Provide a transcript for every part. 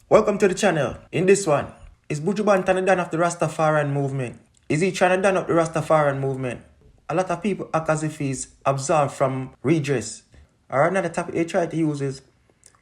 Welcome to the channel. In this one, is Buju Banton done of the Rastafarian movement? Is he trying to done up the Rastafarian movement? A lot of people act as if he's absolved from redress. Or another topic they try to use is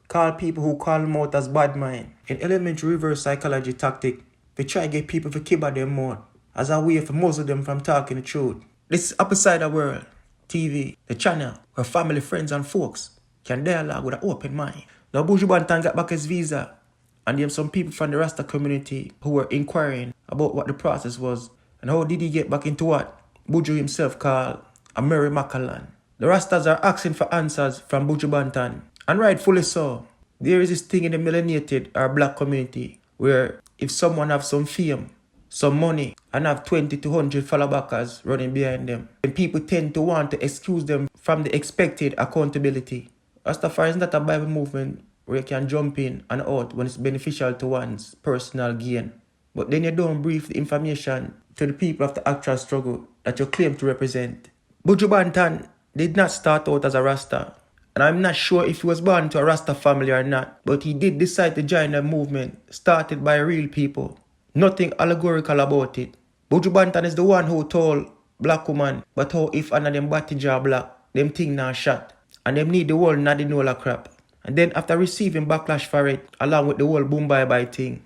call people who call him out as bad mind. In elementary reverse psychology tactic, they try to get people to kill them more as a way to muzzle them from talking the truth. This is Upside the World, TV, the channel where family, friends and folks can dialogue with an open mind. Now Buju Banton got back his visa, and there were some people from the Rasta community who were inquiring about what the process was and how did he get back into what Buju himself called a Mary Macallan. The Rastas are asking for answers from Buju Banton, and rightfully so. There is this thing in the melanated or black community where if someone have some fame, some money, and have 20 to 100 follow backers running behind them, then people tend to want to excuse them from the expected accountability. Rastafari is not a Bible movement where you can jump in and out when it's beneficial to one's personal gain. But then you don't brief the information to the people of the actual struggle that you claim to represent. Buju Banton did not start out as a Rasta, and I'm not sure if he was born to a Rasta family or not, but he did decide to join a movement started by real people. Nothing allegorical about it. Buju Banton is the one who told black woman, but how if one of them body jaw black, them thing now shot, and them need the whole Nadinola crap. And then after receiving backlash for it, along with the whole boom bye bye thing,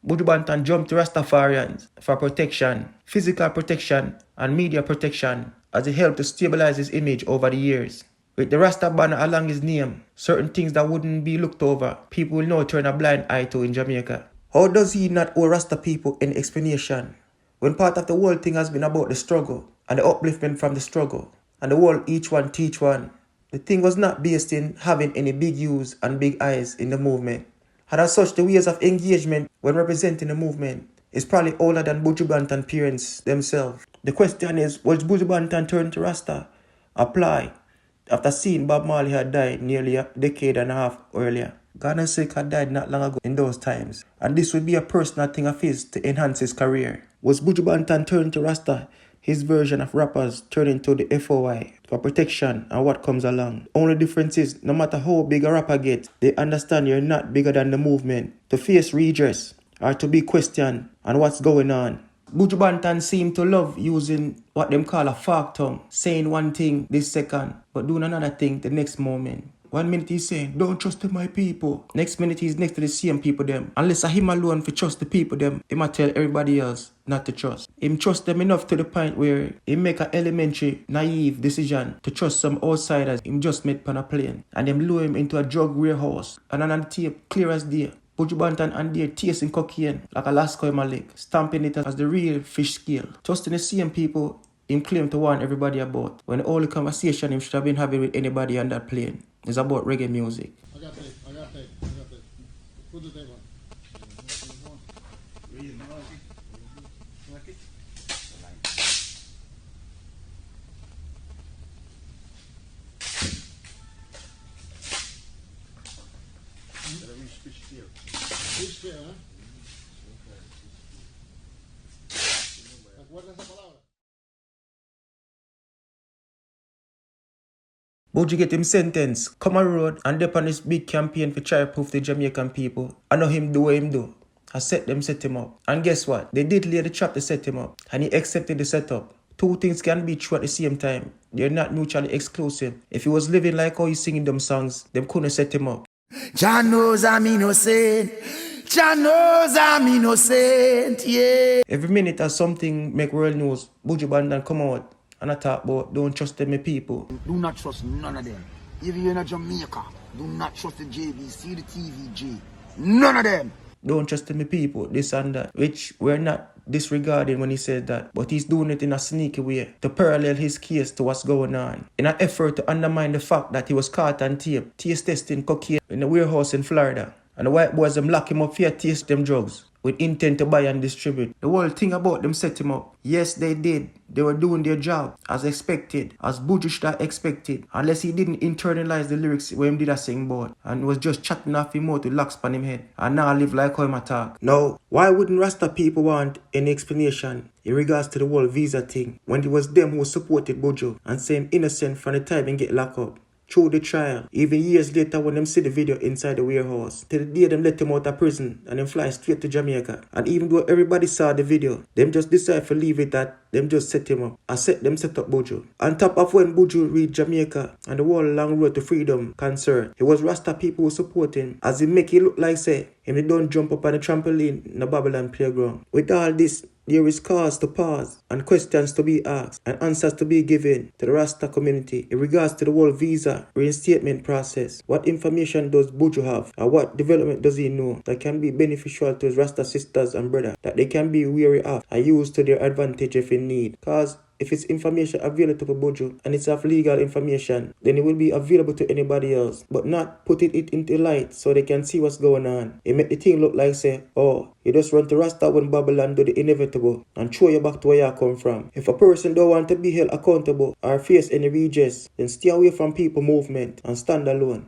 Buju Banton jumped to Rastafarians for protection, physical protection and media protection as it helped to stabilize his image over the years. With the Rasta banner along his name, certain things that wouldn't be looked over, people will now turn a blind eye to in Jamaica. How does he not owe Rasta people any explanation when part of the whole thing has been about the struggle and the upliftment from the struggle and the whole each one teach one? The thing was not based in having any big U's and big I's in the movement. And as such, the ways of engagement when representing the movement is probably older than Buju Banton parents themselves. The question is, was Buju Banton turn to Rasta apply after seeing Bob Marley had died nearly a decade and a half earlier? Ghana's sake had died not long ago in those times, and this would be a personal thing of his to enhance his career. Was Buju Banton turned to Rasta his version of rappers turning to the FOI for protection and what comes along? Only difference is, no matter how big a rapper gets, they understand you're not bigger than the movement to face redress or to be questioned on what's going on. Buju Banton seem to love using what them call a fork tongue, saying one thing this second, but doing another thing the next moment. 1 minute he's saying, don't trust my people. Next minute he's next to the same people them. Unless him alone for trust the people them, he might tell everybody else not to trust. Him trust them enough to the point where he make an elementary, naive decision to trust some outsiders him just met on a plane. And them lure him into a drug warehouse. And on the tape, clear as day, Buju Banton and there tasting cocaine like Alaska in my leg, stamping it as the real fish scale. Trusting the same people him claim to warn everybody about, when the only conversation him should have been having with anybody on that plane is about reggae music. I got that. Put the tape on. Fish scale, huh? ¿Recuerdas esa palabra? Buju get him sentenced, come on road and dip on this big campaign for try to prove the Jamaican people. I know him do what him do. I set him up. And guess what? They did lay the trap to set him up. And he accepted the setup. Two things can be true at the same time. They're not mutually exclusive. If he was living like how he's singing them songs, them couldn't set him up. Jah knows I'm innocent. Jah knows I'm innocent, yeah. Every minute as something make world news, Buju Banton come out and I talk about don't trust them people. Do not trust none of them. If you're in Jamaica, do not trust the JVC, the TVJ. None of them. Don't trust them people, this and that. Which we're not disregarding when he said that. But he's doing it in a sneaky way to parallel his case to what's going on. In an effort to undermine the fact that he was caught on tape, taste testing cocaine in a warehouse in Florida. And the white boys them lock him up for taste them drugs with intent to buy and distribute. The whole thing about them set him up. Yes, they did. They were doing their job as expected, as Buju should have expected, unless he didn't internalize the lyrics when he did a sing board and was just chatting off him out with locks on him head and now live like how him attack. Now, why wouldn't Rasta people want any explanation in regards to the whole visa thing when it was them who supported Buju and say him innocent from the time he get locked up? through the trial, even years later when them see the video inside the warehouse, till the day them let him out of prison and then fly straight to Jamaica. And even though everybody saw the video, them just decide to leave it at them just set him up. Set up Buju. On top of when Buju reached Jamaica and the whole long road to freedom concert, it was Rasta people who support him as he make it look like say him don't jump up on the trampoline in the Babylon playground. With all this, there is cause to pause and questions to be asked and answers to be given to the Rasta community in regards to the whole visa reinstatement process. What information does Buju have and what development does he know that can be beneficial to his Rasta sisters and brothers that they can be wary of and use to their advantage if in need? Cause if it's information available to Buju and it's of legal information, then it will be available to anybody else, but not putting it into light so they can see what's going on. It make the thing look like say, oh, you just run to Rasta when Babylon do the inevitable and throw you back to where you come from. If a person don't want to be held accountable or face any redress, then stay away from people movement and stand alone.